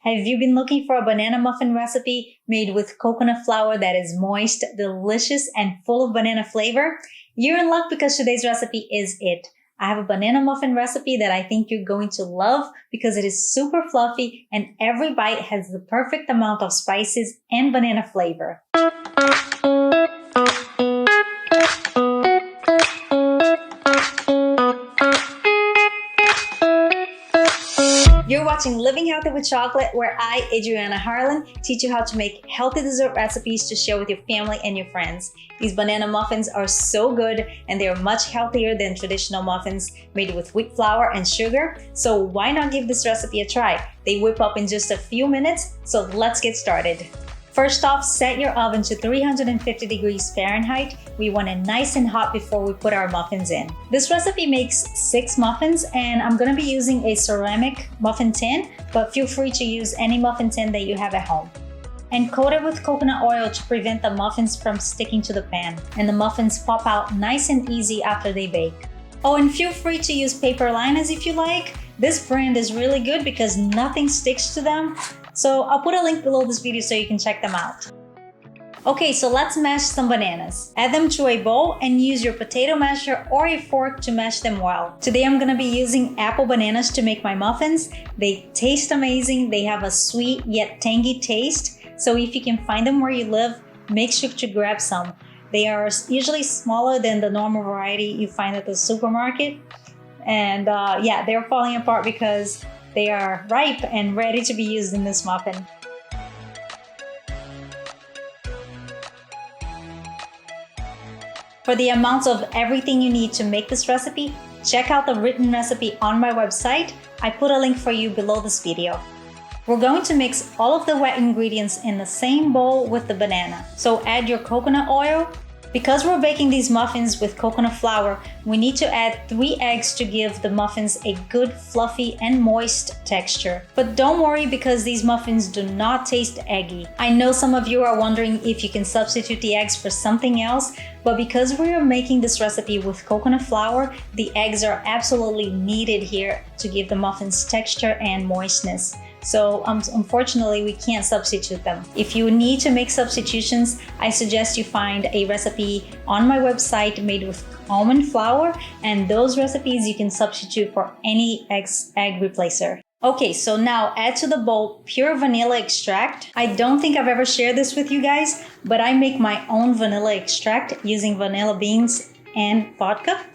Have you been looking for a banana muffin recipe made with coconut flour that is moist, delicious, and full of banana flavor? You're in luck because today's recipe is it. I have a banana muffin recipe that I think you're going to love because it is super fluffy and every bite has the perfect amount of spices and banana flavor. You're watching Living Healthy with Chocolate, where I, Adriana Harlan, teach you how to make healthy dessert recipes to share with your family and your friends. These banana muffins are so good and they are much healthier than traditional muffins made with wheat flour and sugar. So why not give this recipe a try? They whip up in just a few minutes, so let's get started. First off, set your oven to 350 degrees Fahrenheit. We want it nice and hot before we put our muffins in. This recipe makes 6 muffins and I'm gonna be using a ceramic muffin tin, but feel free to use any muffin tin that you have at home. And coat it with coconut oil to prevent the muffins from sticking to the pan. And the muffins pop out nice and easy after they bake. Oh, and feel free to use paper liners if you like. This brand is really good because nothing sticks to them. So I'll put a link below this video so you can check them out. Okay, so let's mash some bananas. Add them to a bowl and use your potato masher or a fork to mash them well. Today I'm gonna be using apple bananas to make my muffins. They taste amazing. They have a sweet yet tangy taste. So if you can find them where you live, make sure to grab some. They are usually smaller than the normal variety you find at the supermarket. And yeah, they're falling apart because they are ripe and ready to be used in this muffin. For the amounts of everything you need to make this recipe, check out the written recipe on my website. I put a link for you below this video. We're going to mix all of the wet ingredients in the same bowl with the banana. So add your coconut oil. Because we're baking these muffins with coconut flour, we need to add 3 eggs to give the muffins a good fluffy and moist texture. But don't worry because these muffins do not taste eggy. I know some of you are wondering if you can substitute the eggs for something else, but because we are making this recipe with coconut flour, the eggs are absolutely needed here to give the muffins texture and moistness. So unfortunately, we can't substitute them. If you need to make substitutions, I suggest you find a recipe on my website made with almond flour, and those recipes you can substitute for any egg replacer. Okay, so now add to the bowl pure vanilla extract. I don't think I've ever shared this with you guys, but I make my own vanilla extract using vanilla beans and vodka.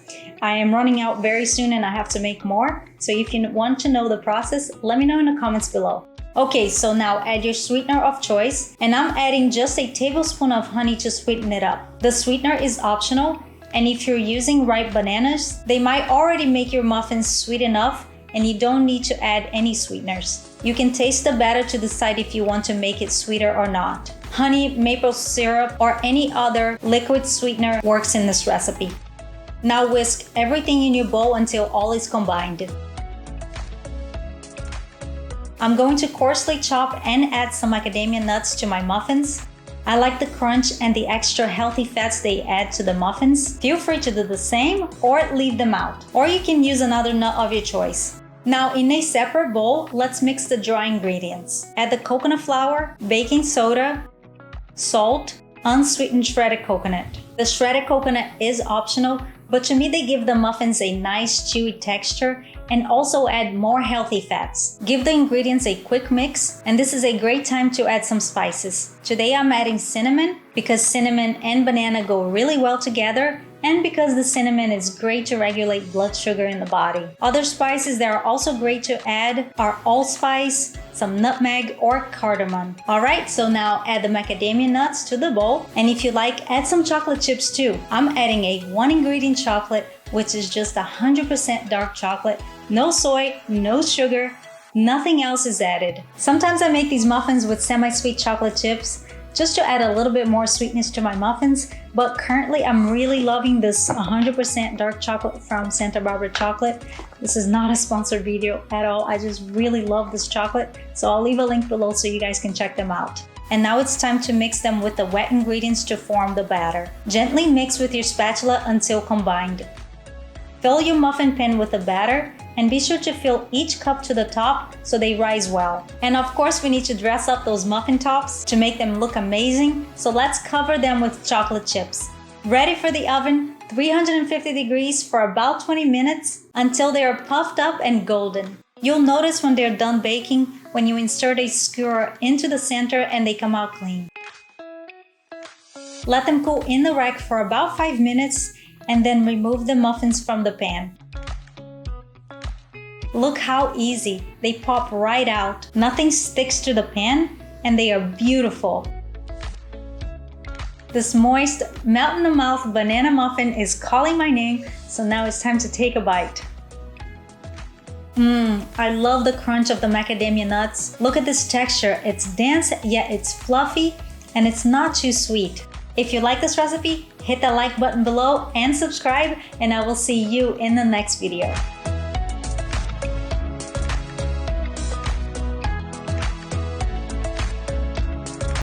I am running out very soon and I have to make more. So if you want to know the process, let me know in the comments below. Okay, so now add your sweetener of choice, and I'm adding just a tablespoon of honey to sweeten it up. The sweetener is optional, and if you're using ripe bananas, they might already make your muffins sweet enough and you don't need to add any sweeteners. You can taste the batter to decide if you want to make it sweeter or not. Honey, maple syrup, or any other liquid sweetener works in this recipe. Now whisk everything in your bowl until all is combined. I'm going to coarsely chop and add some macadamia nuts to my muffins. I like the crunch and the extra healthy fats they add to the muffins. Feel free to do the same or leave them out. Or you can use another nut of your choice. Now in a separate bowl, let's mix the dry ingredients. Add the coconut flour, baking soda, salt, unsweetened shredded coconut. The shredded coconut is optional, but to me they give the muffins a nice chewy texture and also add more healthy fats. Give the ingredients a quick mix, and this is a great time to add some spices. Today I'm adding cinnamon because cinnamon and banana go really well together, and because the cinnamon is great to regulate blood sugar in the body. Other spices that are also great to add are allspice, some nutmeg, or cardamom. Alright, so now add the macadamia nuts to the bowl, and if you like, add some chocolate chips too. I'm adding a 1 ingredient chocolate, which is just 100% dark chocolate. No soy, no sugar, nothing else is added. Sometimes I make these muffins with semi-sweet chocolate chips just to add a little bit more sweetness to my muffins, but currently I'm really loving this 100% dark chocolate from Santa Barbara Chocolate. This is not a sponsored video at all. I just really love this chocolate, so I'll leave a link below so you guys can check them out. And now it's time to mix them with the wet ingredients to form the batter. Gently mix with your spatula until combined. Fill your muffin pan with the batter and be sure to fill each cup to the top so they rise well. And of course, we need to dress up those muffin tops to make them look amazing, so let's cover them with chocolate chips. Ready for the oven, 350 degrees for about 20 minutes until they are puffed up and golden. You'll notice when they're done baking when you insert a skewer into the center and they come out clean. Let them cool in the rack for about 5 minutes and then remove the muffins from the pan. Look how easy, they pop right out. Nothing sticks to the pan and they are beautiful. This moist, melt-in-the-mouth banana muffin is calling my name, so now it's time to take a bite. I love the crunch of the macadamia nuts. Look at this texture, it's dense yet it's fluffy and it's not too sweet. If you like this recipe, hit that like button below and subscribe, and I will see you in the next video.